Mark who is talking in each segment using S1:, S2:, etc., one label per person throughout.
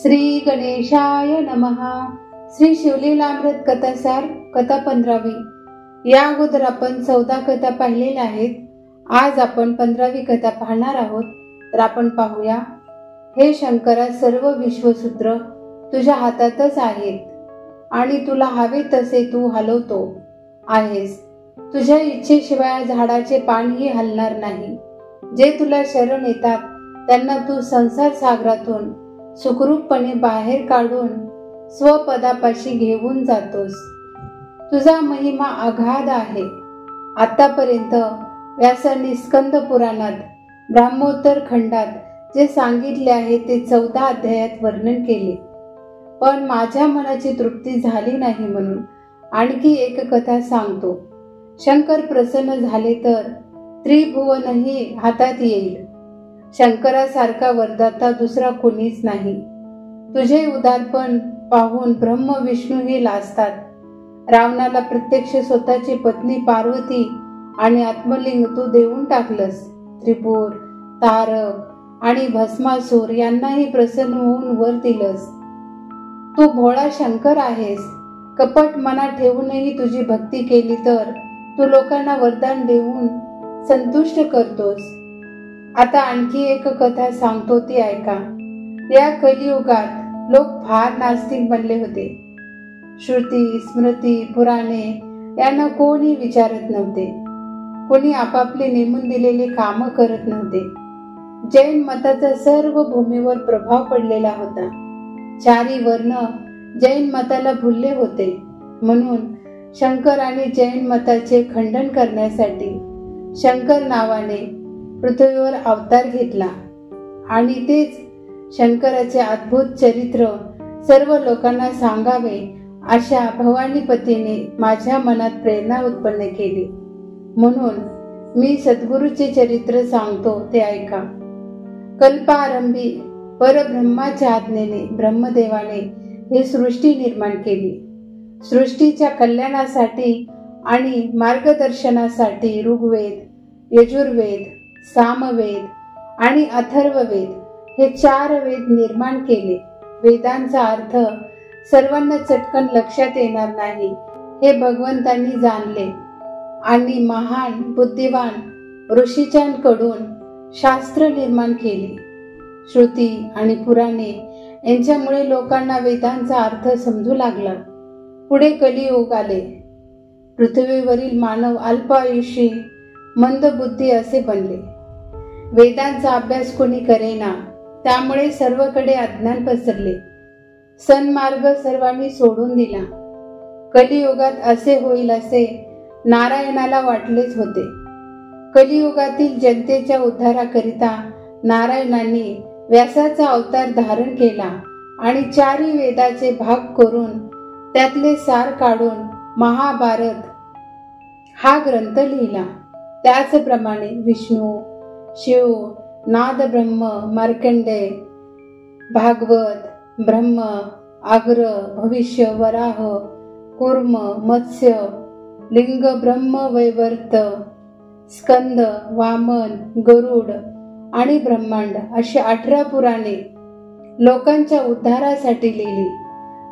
S1: श्री गणेशाय नमः. श्री शिवलीलामृत कथासार कथा 15वी. या अगोदर आपण 14 कथा पाहिलेल्या आहेत. आज आपण 15वी कथा पाहणार आहोत. तर आपण पाहूया. हे शंकरा, सर्व विश्वसूत्र तुझ्या हातातच आहेत आणि तुला हवे तसे तू हलवतो आहेस. तुझ्या इच्छेशिवाय झाडाचे पानही हलणार नाही. जे तुला शरण येतात त्यांना तू संसार सागरातून सुखरूपपणे बाहेर काढून स्वपदापाशी घेऊन जातोस. तुझा महिमा अगाध आहे. आतापर्यंत व्यासांनी स्कंद पुराणात ब्रह्मोत्तर खंडात जे सांगितले आहे ते 14 अध्यायात वर्णन केले. पण माझ्या मनाची तृप्ती झाली नाही म्हणून आणखी एक कथा सांगतो. शंकर प्रसन्न झाले तर त्रिभुवनही हातात येईल. शंकरासारखा वरदाता दुसरा कोणीच नाही. तुझे उदारपण पाहून ब्रह्म विष्णूही लाजतात. रावणाला प्रत्यक्ष स्वतःची पत्नी पार्वती आणि आत्मलिंग तू देऊन टाकलंस. त्रिपुर, तारक आणि भस्मासूर यांनाही प्रसन्न होऊन वर दिलंस. तू भोळा शंकर आहेस. कपट मनात ठेवूनही तुझी भक्ती केली तर तू लोकांना वरदान देऊन संतुष्ट करतोस. आता आणखी एक कथा सांगतो, ती ऐका. या कलियुगात लोक फार नास्तिक बनले होते. श्रुती, स्मृती, पुराणे यांना कोणी विचारत नव्हते. कोणी आपापले नेमून दिलेले काम करत नव्हते. जैन मताचा सर्व भूमीवर प्रभाव पडलेला होता. चारी वर्ण जैन मताला भुलले होते. म्हणून शंकर आणि जैन मताचे खंडन करण्यासाठी शंकर नावाने पृथ्वीवर अवतार घेतला आणि तेच शंकराचे अद्भुत चरित्र सर्व लोकांना सांगावे अशा भवानीपतीने माझ्या मनात प्रेरणा उत्पन्न केली. म्हणून मी सद्गुरूचे चरित्र सांगतो, ते ऐका. कल्पारंभी परब्रह्माच्या आज्ञेने ब्रह्मदेवाने ही सृष्टी निर्माण केली. सृष्टीच्या कल्याणासाठी आणि मार्गदर्शनासाठी ऋग्वेद, यजुर्वेद, सामवेद आणि अथर्ववेद हे 4 वेद निर्माण केले. वेदांचा अर्थ सर्वांना चटकन लक्षात येणार नाही हे भगवंतांनी जाणले आणि महान बुद्धिवान ऋषीच्यांकडून शास्त्र निर्माण केली. श्रुती आणि पुराणे यांच्यामुळे लोकांना वेदांचा अर्थ समजू लागला. पुढे कलियुग आले. पृथ्वीवरील मानव अल्पायुषी मंदबुद्धी असे बनले. वेदांचा अभ्यास कोणी करेना, त्यामुळे सर्वकडे अज्ञान पसरले. सन्मार्ग सर्वांनी सोडून दिला. कलियुगात असे होईल असे नारायणाला वाटलेच होते. कलियुगातील जनतेच्या उद्धाराकरिता नारायणांनी व्यासाचा अवतार धारण केला आणि 4 वेदाचे भाग करून त्यातले सार काढून महाभारत हा ग्रंथ लिहिला. त्याचप्रमाणे विष्णू, शिव, नादब्रह्म, मार्कंडेय, भागवत, ब्रह्म, आग्र, भविष्य, वराह, कूर्म, मत्स्य, लिंग, ब्रह्म, वैवर्त, स्कंद, वामन, गरुड आणि ब्रह्मांड अशी 18 पुराणे लोकांच्या उद्धारासाठी लिहिली.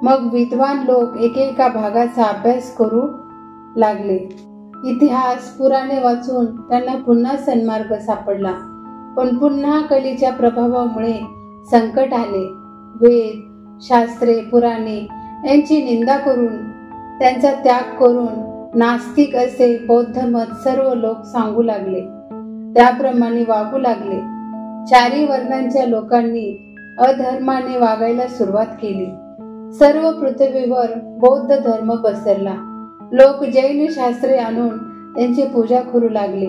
S1: मग विद्वान लोक एकेका भागाचा अभ्यास करू लागले. इतिहास, पुराणे वाचून त्यांना पुन्हा सन्मार्ग सापडला. पण पुन्हा कलीच्या प्रभावामुळे संकट आले. वेद, शास्त्रे, पुराणे यांची निंदा करून त्यांचा त्याग करून नास्तिक असे बौद्ध मत सर्व लोक सांगू लागले. त्याप्रमाणे वागू लागले. 4 वर्णांच्या लोकांनी अधर्माने वागायला सुरुवात केली. सर्व पृथ्वीवर बौद्ध धर्म पसरला. लोक जैन शास्त्रे आणून त्यांची पूजा करू लागले.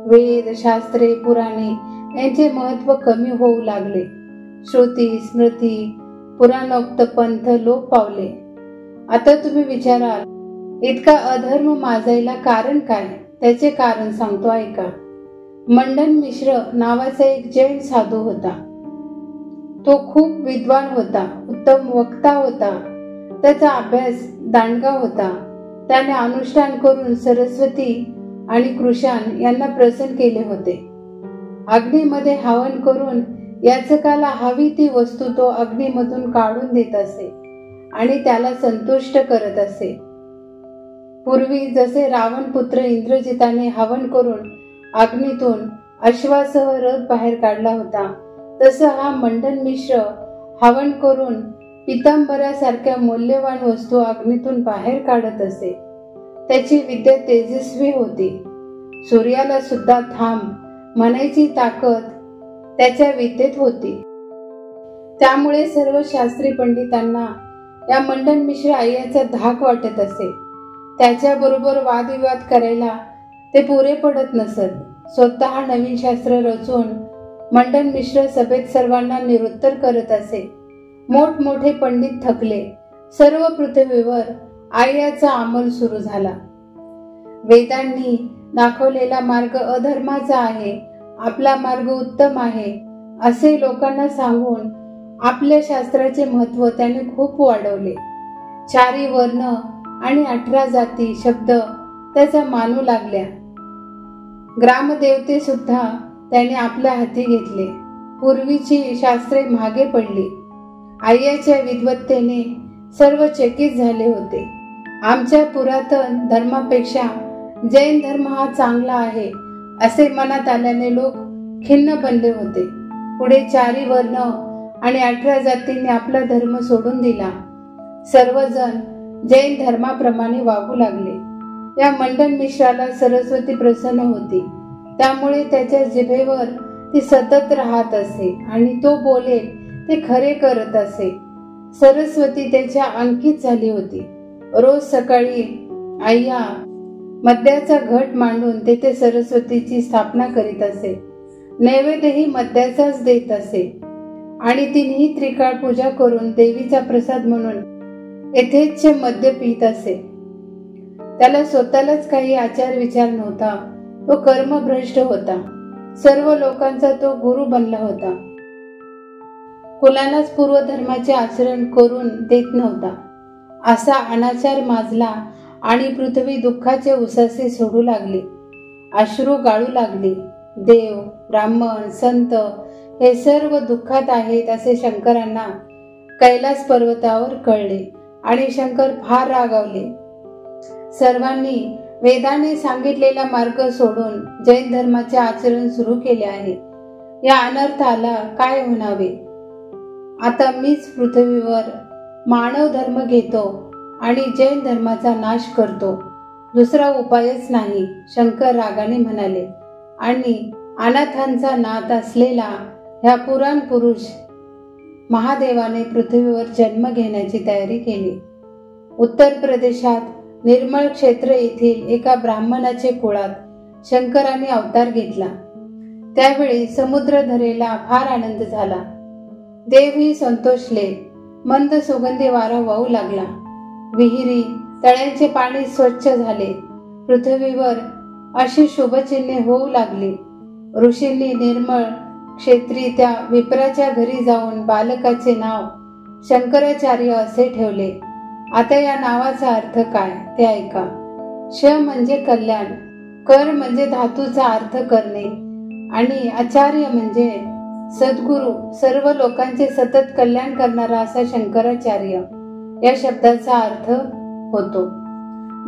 S1: वेद, शास्त्रे, पुराणे यांचे महत्व कमी होऊ लागले. श्रुती, स्मृती, पुराणोक्त पंथ लोप पावले. आता तुम्ही विचाराल, इतका अधर्म माजायला कारण काय? त्याचे कारण सांगतो, ऐका. मंडन मिश्र नावाचा एक जैन साधू होता. तो खूप विद्वान होता, उत्तम वक्ता होता. त्याचा अभ्यास दांडगा होता. त्याने अनुष्ठान करून सरस्वती आणि कृशान यांना प्रसन्न केले होते. अग्नीमध्ये हवन करून याचकाला हवी ती वस्तू तो अग्नीमधून काढून देत असे आणि त्याला संतुष्ट करत असे. पूर्वी जसे रावण पुत्र इंद्रजिताने हवन करून अग्नीतून अश्वासह रथ बाहेर काढला होता, तसं हा मंडन मिश्र हवन करून पितांबरासारख्या मौल्यवान वस्तू अग्नीतून बाहेर काढत असे. त्याची विद्या तेजस्वी होती. सूर्याला सुद्धा थांब म्हणायची ताकद त्याच्या विद्येत होती. त्यामुळे सर्व शास्त्री पंडितांना या मंडन मिश्र अय्याचा धाक वाटत असे. त्याच्याबरोबर वादविवाद करायला ते पुरे पडत नसत. स्वतः नवीन शास्त्र रचून मंडन मिश्र सभेत सर्वांना निरुत्तर करत असे. मोठमोठे पंडित थकले. सर्व पृथ्वीवर अय्याचा अंमल सुरू झाला. वेदांनी दाखवलेला मार्ग अधर्माचा आहे, आपला मार्ग उत्तम आहे असे लोकांना सांगून आपल्या शास्त्राचे महत्व त्याने खूप वाढवले. 4 वर्ण आणि 18 जाती शब्द त्याचा मानू लागल्या. ग्रामदेवते सुद्धा त्याने आपल्या हाती घेतले. पूर्वीची शास्त्रे मागे पडली. अय्याच्या विद्वत्तेने सर्व चकित झाले होते. आमच्या पुरातन धर्मापेक्षा जैन धर्म हा चांगला आहे असे मनात आल्याने लोक खिन्न बनले होते. पुढे 4 वर्ण आणि 18 जातींनी आपला धर्म सोडून दिला. सर्वजण जैन धर्माप्रमाणे वागू लागले. या मंडन मिश्राला सरस्वती प्रसन्न होती. त्यामुळे त्याच्या जिभेवर ती सतत राहत असे आणि तो बोले ते खरे करत असे. सरस्वती त्याच्या अंकित झाली होती. रोज सकाळी अय्या मद्याचा घट मांडून तेथे सरस्वतीची स्थापना करीत असे. नैवेद्यही मद्याचाच देत असे आणि तिनेही त्रिकाळ पूजा करून देवीचा प्रसाद म्हणून यथेच्छ मद्य पित असे. त्याला स्वतःलाच काही आचार विचार नव्हता. तो कर्मभ्रष्ट होता. सर्व लोकांचा तो गुरु बनला होता. कुलालाच पूर्वधर्माचे आचरण करून देत नव्हता. असा अनाचार माजला आणि पृथ्वी दुःखाचे उसासे सोडू लागली. अश्रू गाळू लागली. देव, ब्राह्मण, संत हे सर्व दुःखात आहेत असे शंकरांना कैलास पर्वतावर कळले आणि शंकर फार रागावले. सर्वांनी वेदाने सांगितलेला मार्ग सोडून जैन धर्माचे आचरण सुरू केले आहे. या अनर्थाला काय म्हणावे? आता मीच पृथ्वीवर मानव धर्म घेतो आणि जैन धर्माचा नाश करतो. दुसरा उपायच नाही, शंकर रागाने म्हणाले. आणि अनाथांचा नाथ असलेला ह्या पुराण पुरुष महादेवाने पृथ्वीवर जन्म घेण्याची तयारी केली. उत्तर प्रदेशात निर्मळ क्षेत्र येथील एका ब्राह्मणाचे कुळात शंकराने अवतार घेतला. त्यावेळी समुद्रधरेला फार आनंद झाला. देवही संतोषले. मंद सुगंधी वारा वाहू लागला. विहिरी, तळ्यांचे पाणी स्वच्छ झाले. पृथ्वीवर अशी शुभचिन्हे होऊ लागली. ऋषींनी निर्मळ क्षेत्री त्या विप्राच्या घरी जाऊन बालकाचे नाव शंकराचार्य असे ठेवले. आता या नावाचा अर्थ काय ते ऐका. श म्हणजे कल्याण, कर म्हणजे धातूचा अर्थ करणे आणि आचार्य म्हणजे सद्गुरु, सर्व लोकांचे सतत कल्याण करणारा असा शंकराचार्य या शब्दाचा अर्थ होतो.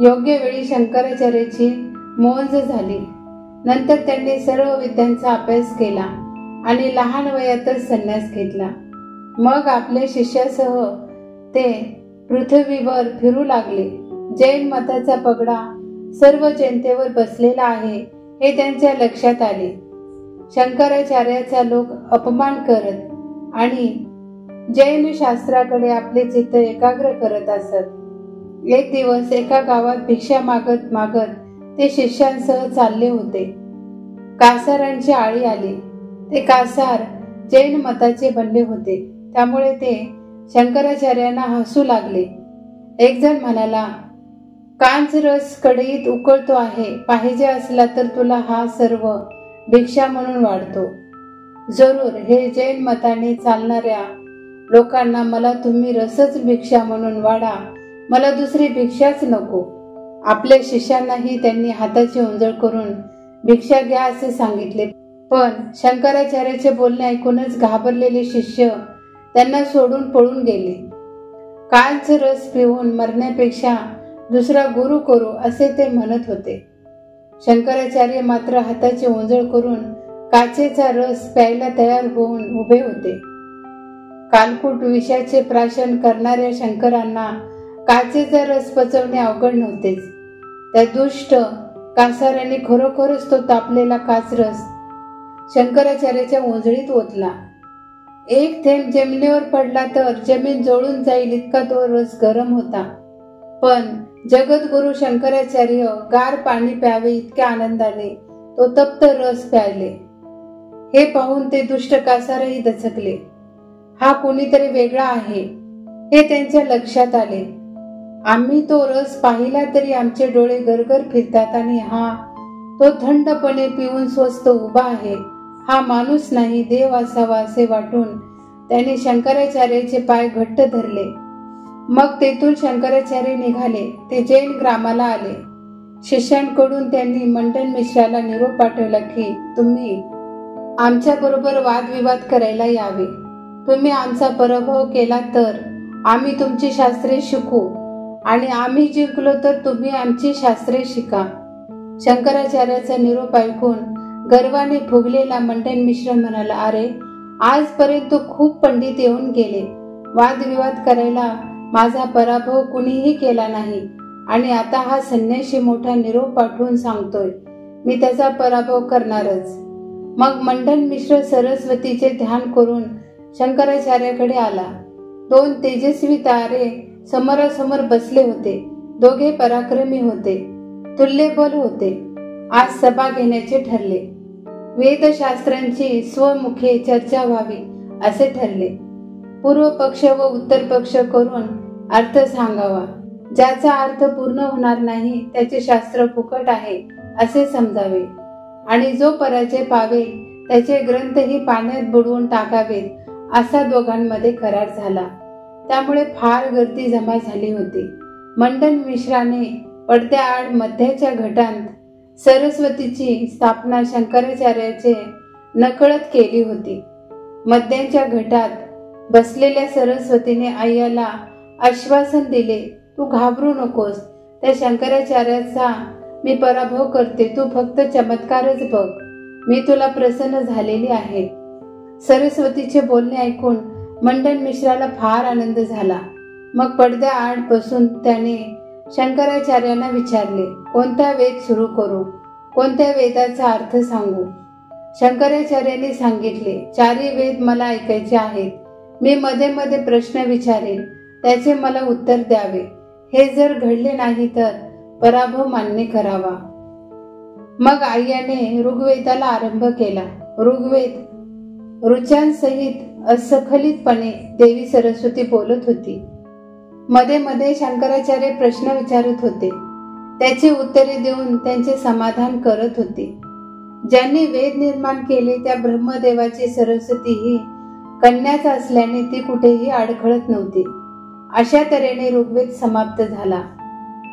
S1: योग्य वेळी शंकराचार्याची मोंज झाली. नंतर त्यांनी सर्व विद्यांचा अभ्यास केला आणि लहान वयातच संन्यास घेतला. मग आपल्या शिष्यासह ते पृथ्वीवर फिरू लागले. जैन मताचा पगडा सर्व जनतेवर बसलेला आहे हे त्यांच्या लक्षात आले. शंकराचार्याचा लोक अपमान करत आणि जैन शास्त्राकडे आपले चित्त एकाग्र करत असत. एक दिवस एका गावात भिक्षा मागत मागत ते शिष्यांसह चालले होते. कासारांची आळी आली. ते कासार जैन मताचे बनले होते. त्यामुळे ते शंकराचार्यांना हसू लागले. एक जण म्हणाला, कांच रस कढईत उकळतो आहे, पाहिजे असला तर तुला हा सर्व भिक्षा म्हणून वाढतो. जरूर हे जैन मताने चालणाऱ्या लोकांना मला तुम्ही रसच भिक्षा म्हणून वाढा, मला दुसरी भिक्षाच नको. आपल्या शिष्यांनाही त्यांनी हाताची उंजळ करून भिक्षा घ्या असे सांगितले. पण शंकराचार्याचे बोलणे ऐकूनच घाबरलेले शिष्य त्यांना सोडून पळून गेले. कालच रस पिऊन मरण्यापेक्षा दुसरा गुरु करू असे ते म्हणत होते. शंकराचार्य मात्र हाताची ओंजळ करून काचेचा रस प्यायला तयार होऊन उभे होते. कालकूट विषाचे प्राशन करणाऱ्या शंकरांना काचेचा रस पचवणे अवघड नव्हतेच. त्या दुष्ट कासाऱ्याने खरोखरच तो तापलेला काचरस शंकराचार्याच्या ओंजळीत ओतला. एक थेंब जमिनीवर पडला तर जमीन जळून जाईल इतका तो रस गरम होता. पण जगद्गुरु शंकराचार्य गार पाणी प्यावे इतक्या आनंदाने तो तप्त रस प्यायले. हे पाहून ते दुष्ट कासारही दचकले. हा कोणीतरी वेगळा आहे हे त्यांच्या लक्षात आले. आम्ही तो रस पाहिला तरी आमचे डोळे गरगर फिरतात आणि हा तो थंडपणे पिऊन स्वस्थ उभा आहे. हा माणूस नाही देव असावा असे वाटून त्यांनी शंकराचार्याचे पाय घट्ट धरले. मग तेथून शंकराचार्य निघाले. ते जैन ग्रामाला आले. शिष्यांकडून त्यांनी मंडन मिश्राला निरोप पाठवला की तुम्ही आमच्या बरोबर वादविवाद करायला यावे. तुम्ही आमचा पराभव केला तर आम्ही तुमची शास्त्रे शिकू आणि आम्ही जिंकलो तर तुम्ही आमची शास्त्रे शिका. शंकराचार्याचा निरोप ऐकून गर्वाने फुगलेला मंडन मिश्र म्हणाला, अरे आजपर्यंत खूप पंडित येऊन गेले. वादविवाद करायला माझा पराभव कुणीही केला नाही आणि आता हा संन्यासी मोठा निरोप पाठवून सांगतोय मी त्याचा पराभव करणारच. मग मंडन मिश्र सरस्वतीचे ध्यान करून शंकराचार्याकडे आला. दोन तेजस्वी तारे समोरासमोर बसले होते. दोघे पराक्रमी होते, तुल्यबल होते. आज सभा घेण्याचे ठरले. वेदशास्त्रांची स्वमुखे चर्चा व्हावी असे ठरले. पूर्व पक्ष व उत्तर पक्ष करून अर्थ सांगावा. ज्याचा अर्थ पूर्ण होणार नाही त्याचे शास्त्र फुकट आहे असे समजावे आणि जो पराजय पावेल त्याचे ग्रंथही पाण्यात बुडवून टाकावेत असा दोघांमध्ये करार झाला. त्यामुळे फार गर्दी जमा झाली होती. मंडन मिश्राने पडद्याआड मध्याच्या घटात सरस्वतीची स्थापना शंकराचार्याचे नकळत केली होती. मध्याच्या घटात बसलेल्या सरस्वतीने अय्याला आश्वासन दिले, तू घाबरू नकोस. त्या शंकराचार्याचा मी पराभव करते. तू फक्त चमत्कारच बघ. मी तुला प्रसन्न झालेली आहे. सरस्वतीचे बोलणे ऐकून मंडन मिश्राला फार आनंद झाला. मग पडद्याआड बसून त्याने शंकराचार्यांना विचारले, कोणता वेद सुरू करू? कोणत्या वेदाचा अर्थ सांगू? शंकराचार्यांनी सांगितले, चारी वेद मला ऐकायचे आहेत. मी मध्ये मध्ये प्रश्न विचारेन, त्याचे मला उत्तर द्यावे. हे जर घडले नाही तर पराभव मान्य करावा. मग अय्याने ऋग्वेदाला आरंभ केला. ऋग्वेद ऋचांसहित अस्खलितपणे देवी सरस्वती बोलत होती. मध्ये मध्ये शंकराचार्य प्रश्न विचारत होते. त्याची उत्तरे देऊन त्यांचे समाधान करत होते. ज्यांनी वेद निर्माण केले त्या ब्रह्मदेवाची सरस्वती ही कन्याच असल्याने ती कुठेही अडखळत नव्हती. अशा तऱ्हेने ऋग्वेद समाप्त झाला.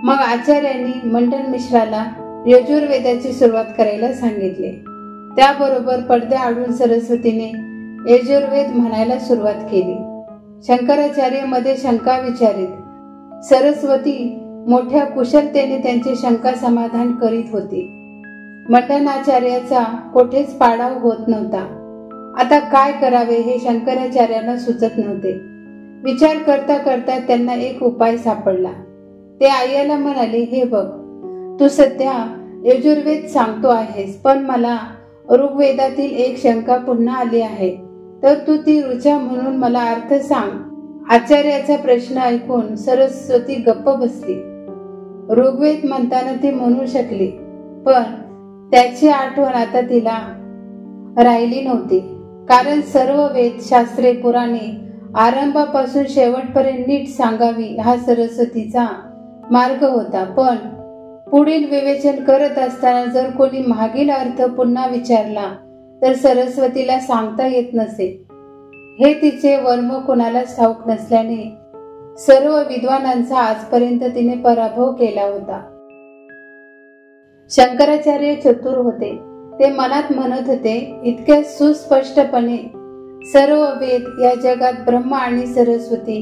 S1: मग आचार्यांनी मंडन मिश्राला यजुर्वेदाची सुरुवात करायला सांगितले. त्याबरोबर पडद्याआडून सरस्वतीने यजुर्वेद म्हणायला सुरुवात केली. शंकराचार्य मध्ये शंका विचारित. सरस्वती मोठ्या कुशलतेने त्यांचे शंका समाधान करीत होती. मंडनाचार्याचा कोठेच पाडाव होत नव्हता. आता काय करावे हे शंकराचार्यांना सुचत नव्हते. विचार करता करता त्यांना एक उपाय सापडला. ते अय्याला म्हणाले, हे बघ, तू सध्या यजुर्वेद सांगतो आहेस, पण मला ऋग्वेदातील एक शंका पुन्हा आली आहे, तर तू ती ऋचा म्हणून मला अर्थ सांग. आचार्याचा प्रश्न ऐकून सरस्वती गप्प बसली. ऋग्वेद म्हणताना ती म्हणू शकली, पण त्याची आठवण आता तिला राहिली नव्हती. कारण सर्व वेद शास्त्रे पुराणे आरंभापासून शेवटपर्यंत नीट सांगावी हा सरस्वतीचा मार्ग होता. पण पुढील विवेचन करत असताना जर कोणी मागील अर्थ पुन्हा विचारला तर सरस्वतीला सांगता येत नसे. हे तिचे वर्म कोणालाच ठाऊक नसल्याने सर्व विद्वानांचा आजपर्यंत तिने पराभव केला होता. शंकराचार्य चतुर होते. ते मनात म्हणत होते इतक्या सुस्पष्टपणे सर्व वेद या जगात ब्रह्मा आणि सरस्वती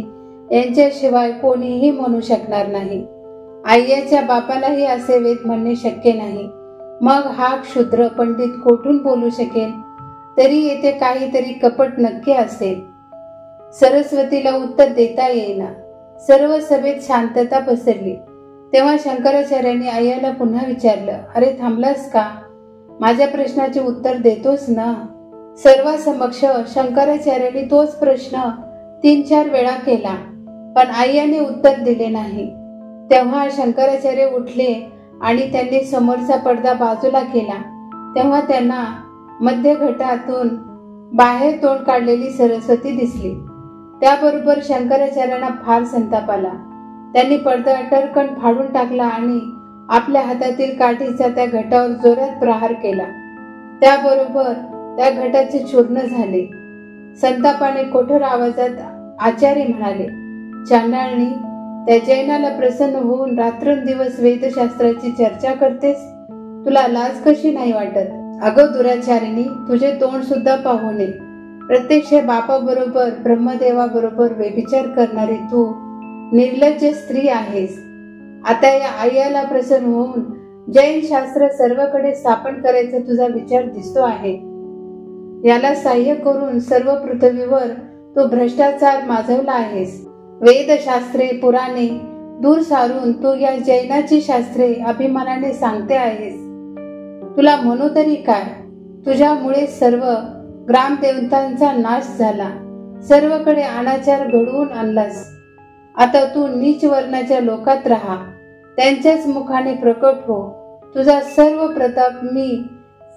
S1: यांच्याशिवाय कोणीही म्हणू शकणार नाही. आय्याच्या बापालाही असे वेद म्हणणे शक्य नाही. मग हा क्षुद्र पंडित कोठून बोलू शकेल? तरी येथे काहीतरी कपट नक्की असेल. सरस्वतीला उत्तर देता येईना. सर्व सभेत शांतता पसरली. तेव्हा शंकराचार्यांनी आय्याला पुन्हा विचारलं, अरे थांबलास का? माझ्या प्रश्नाचे उत्तर देतोस ना? सर्वांसमक्ष शंकराचार्यांनी तोच प्रश्न 3-4 वेळा केला, पण आय्याने उत्तर दिले नाही. तेव्हा शंकराचार्य उठले आणि त्यांनी समोरचा पडदा बाजूला केला. तेव्हा त्यांना मध्य घटातून बाहेर तोंड काढलेली सरस्वती दिसली. त्याबरोबर शंकराचार्यांना फार संताप आला. त्यांनी पडदा टरकन फाडून टाकला आणि आपल्या हातातील काठीचा त्या घटावर जोरात प्रहार केला. त्याबरोबर त्या घटाचे चूर्ण झाले. संतापाने कठोर आवाजात आचार्य म्हणाले, चांडाळणी, त्या जैनाला प्रसन्न होऊन रात्रंदिवस वेदशास्त्राची चर्चा करतेस? तुला लाज कशी नाही वाटत? अगं दुराचारिणी, तुझे तोंड सुद्धा पाहू नये. प्रत्यक्ष बापाबरोबर ब्रह्मदेवाबरोबर व्यभिचार करणारी तू निर्लज्ज स्त्री आहेस. आता या आय्याला प्रसन्न होऊन जैन शास्त्र सर्वकडे स्थापन करायचा तुझा विचार दिसतो आहे. याला सहाय्य करून सर्व पृथ्वीवर तू भ्रष्टाचार माजवला आहेस. वेदशास्त्रे पुराणे दूर सारून तू या जैनाची शास्त्रे अभिमानाने सांगते आहेस. तुला म्हणू तरी काय? तुझ्यामुळे सर्व ग्रामदेवतांचा नाश झाला. सर्वकडे अनाचार घडवून आणलास. आता तू नीच वर्णाच्या लोकात राहा. त्यांच्याच मुखाने प्रकट हो. तुझा सर्व प्रताप मी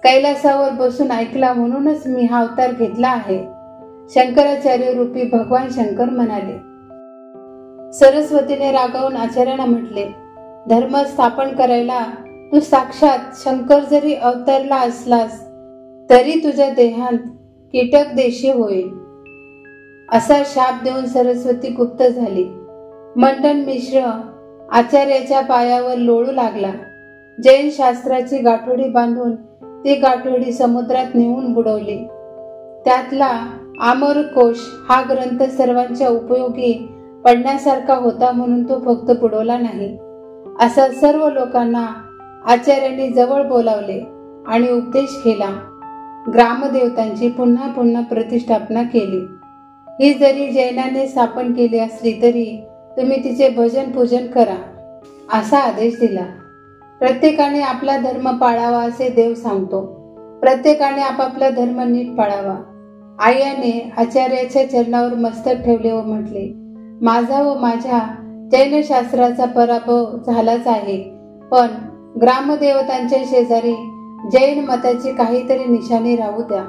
S1: कैलासावर बसून ऐकला, म्हणूनच मी हा अवतार घेतला आहे. शंकराचार्य रूपी भगवान शंकर म्हणाले. सरस्वतीने रागावून आचार्यांना म्हटले, धर्म स्थापन करायला तू साक्षात शंकर जरी अवतरला असलास तरी तुझ्या देहांत कीटक देशी होईल. असा शाप देऊन सरस्वती गुप्त झाली. मंडन मिश्र आचार्याच्या पायावर लोळू लागला. जैन शास्त्राची गाठोडी बांधून ती गाठोडी समुद्रात नेऊन बुडवली. त्यातला आमरकोश हा ग्रंथ सर्वांच्या उपयोगी पडण्यासारखा होता, म्हणून तो फक्त बुडवला नाही. असा सर्व लोकांना आचार्यांनी जवळ बोलावले आणि उपदेश केला. ग्रामदेवतांची पुन्हा पुन्हा प्रतिष्ठापना केली. ही जरी जैनाने स्थापन केली असली तरी तुम्ही तिचे भजन पूजन करा, असा आदेश दिला. प्रत्येकाने आपला धर्म पाळावा असे देव सांगतो. प्रत्येकाने आपापला धर्म नीट पाळावा. आय्याने आचार्याच्या चरणावर मस्तक ठेवले व म्हटले, माझा व माझ्या जैन शास्त्राचा पराभव झालाच आहे, पण ग्रामदेवतांच्या शेजारी जैन मताची काहीतरी निशाणी राहू द्या.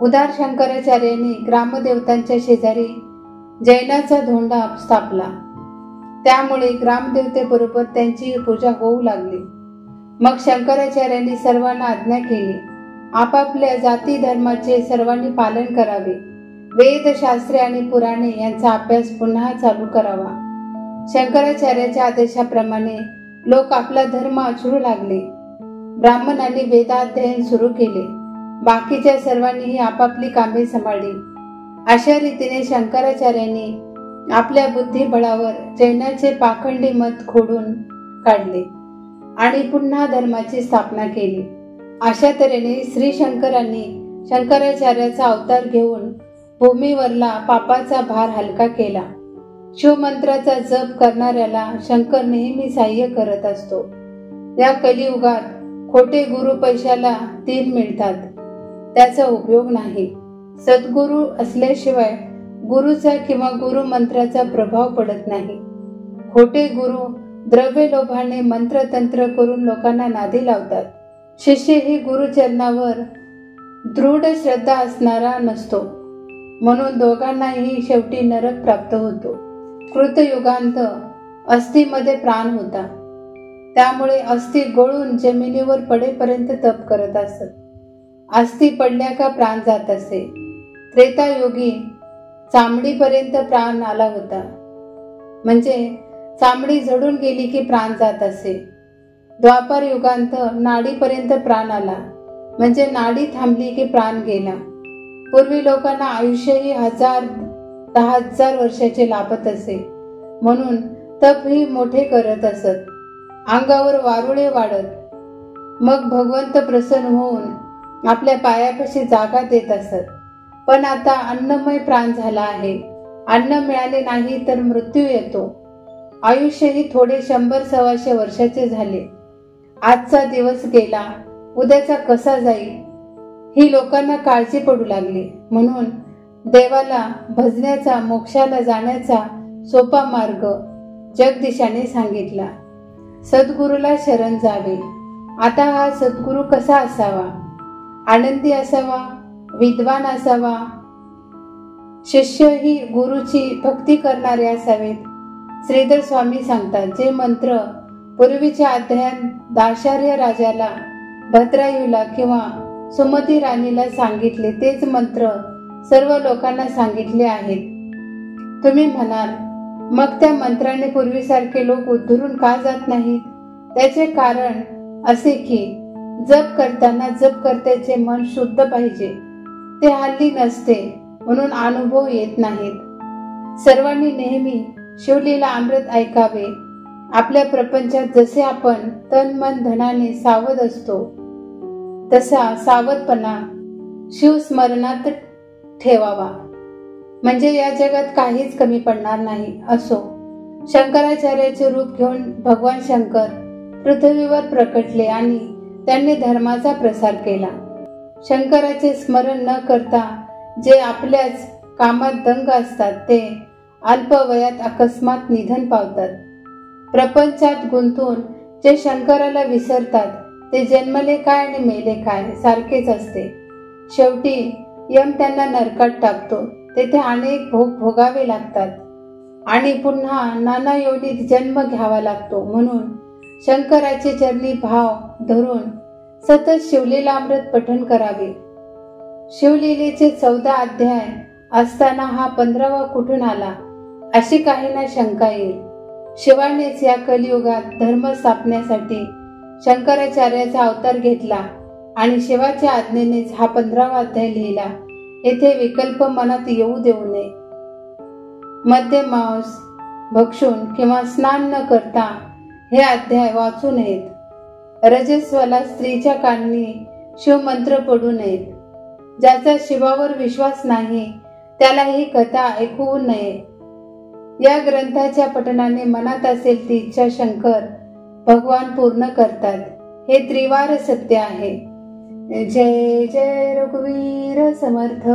S1: उदार शंकराचार्यांनी ग्रामदेवतांच्या शेजारी जैनाचा धोंडा स्थापला. त्यामुळे ग्रामदेवतेबरोबर त्यांची पूजा होऊ लागली. मग शंकराचार्यांनी सर्वांना आज्ञा केली, आपापल्या जाती धर्माचे सर्वांनी पालन करावे. वेदशास्त्रे आणि पुराणे यांचा अभ्यास पुन्हा चालू करावा. शंकराचार्याच्या आदेशाप्रमाणे लोक आपला धर्म आचरू लागले. ब्राह्मणांनी वेदाध्ययन सुरू केले. बाकीच्या सर्वांनीही आपापली कामे सांभाळली. अशा रीतीने शंकराचार्यांनी आपल्या बुद्धिबळावर जैनाचे पाखंडी मत खोडून काढले आणि पुन्हा धर्माची स्थापना केली. अशा तऱ्हेने श्री शंकरांनी शंकराचार्याचा अवतार घेऊन भूमीवरला पापाचा भार हलका केला. शिवमंत्राचा जप करणाऱ्याला शंकर नेहमी सहाय्य करत असतो. या कलियुगात खोटे गुरु पैशाला 3 मिळतात, त्याचा उपयोग नाही. सद्गुरू असल्याशिवाय गुरुचा किंवा गुरु मंत्राचा प्रभाव पडत नाही. खोटे गुरु द्रव्य लोभाने मंत्रतंत्र करून लोकांना नादी लावतात. शिष्य ही गुरुचरणावर दृढ श्रद्धा असणारा नसतो, म्हणून दोघांनाही शेवटी नरक प्राप्त होतो. कृतयुगांत अस्थीमध्ये प्राण होता, त्यामुळे अस्थी गळून जमिनीवर पडेपर्यंत तप करत असत. अस्थी पडल्या का प्राण जात असे. त्रेतायुगी चामडीपर्यंत प्राण आला होता, म्हणजे चामडी झडून गेली की प्राण जात असे. द्वापार युगांत नाडीपर्यंत प्राण आला. म्हणजे नाडी थांबली की प्राण गेला. पूर्वी लोकांना आयुष्यही 10,000 वर्षाचे लाभत असे, म्हणून तपही मोठे करत असत. अंगावर वारुळे वाढत. मग भगवंत प्रसन्न होऊन आपल्या पायापाशी जागा देत असत. पण आता अन्नमय प्राण झाला आहे. अन्न मिळाले नाही तर मृत्यू येतो. आयुष्यही थोडे 100-125 वर्षाचे झाले. आजचा दिवस गेला, उद्याचा कसा जाईल ही लोकांना काळजी पडू लागली. म्हणून देवाला भजण्याचा, मोक्षाला जाण्याचा सोपा मार्ग जगदीशाने सांगितला. सद्गुरूला शरण जावे. आता हा सद्गुरू कसा असावा? आनंदी असावा, विद्वान असावा, शिष्यही गुरुची भक्ती करणारे असावेत. श्रीधर स्वामी सांगतात, जे मंत्र पूर्वीच्या अध्यायात दाशार्य राजाला, भद्रायूला किंवा सुमती राणीला सांगितले तेच मंत्र सर्व लोकांना सांगितले आहेत. तुम्ही म्हणाल, मग त्या मंत्राने पूर्वीसारखे लोक उद्धरून का जात नाहीत? त्याचे कारण असे की जप करताना जपकर्त्याचे मन शुद्ध पाहिजे. ते हल्ली नसते, म्हणून अनुभव येत नाहीत. सर्वांनी नेहमी शिवलीला अमृत ऐकावे. आपल्या प्रपंचात जसे आपण तन मन धनाने सावध असतो, तसा सावधपणा शिवस्मरणात ठेवावा. म्हणजे या जगात काहीच कमी पडणार नाही. असो, शंकराचार्याचे रूप घेऊन भगवान शंकर पृथ्वीवर प्रकटले आणि त्यांनी धर्माचा प्रसार केला. शंकराचे स्मरण न करता जे आपल्याच कामात दंग असतात ते अल्प वयात अकस्मात निधन पावतात. प्रपंचात गुंतून जे शंकराला विसरतात ते जन्मले काय आणि मेले काय सारखेच असते. शेवटी यम त्यांना नरकात टाकतो. तेथे अनेक भोग भोगावे लागतात आणि पुन्हा नाना योनीत जन्म घ्यावा लागतो. म्हणून शंकराचे चरणी भाव धरून सतत शिवलीलामृत पठण करावे. शिवलीलेचे 14 अध्याय असताना हा 15वा कुठून आला अशी काहींना शंका येईल. शिवानेच या कलियुगात धर्म स्थापण्यासाठी शंकराचार्याचा अवतार घेतला आणि शिवाच्या आज्ञेनेच हा 15वा अध्याय लिहिला. येथे विकल्प मनात येऊ देऊ नये. मद्य मांस भक्षून किंवा स्नान न करता हे अध्याय वाचू नयेत. रजस्वला स्त्रीच्या कानी शिवमंत्र पडू नयेत. ज्याचा शिवावर विश्वास नाही त्याला ही कथा ऐकवू नये. या ग्रंथाच्या पठणाने मनात असेल ती इच्छा शंकर भगवान पूर्ण करतात. हे त्रिवार सत्य आहे. जय जय रघुवीर समर्थ.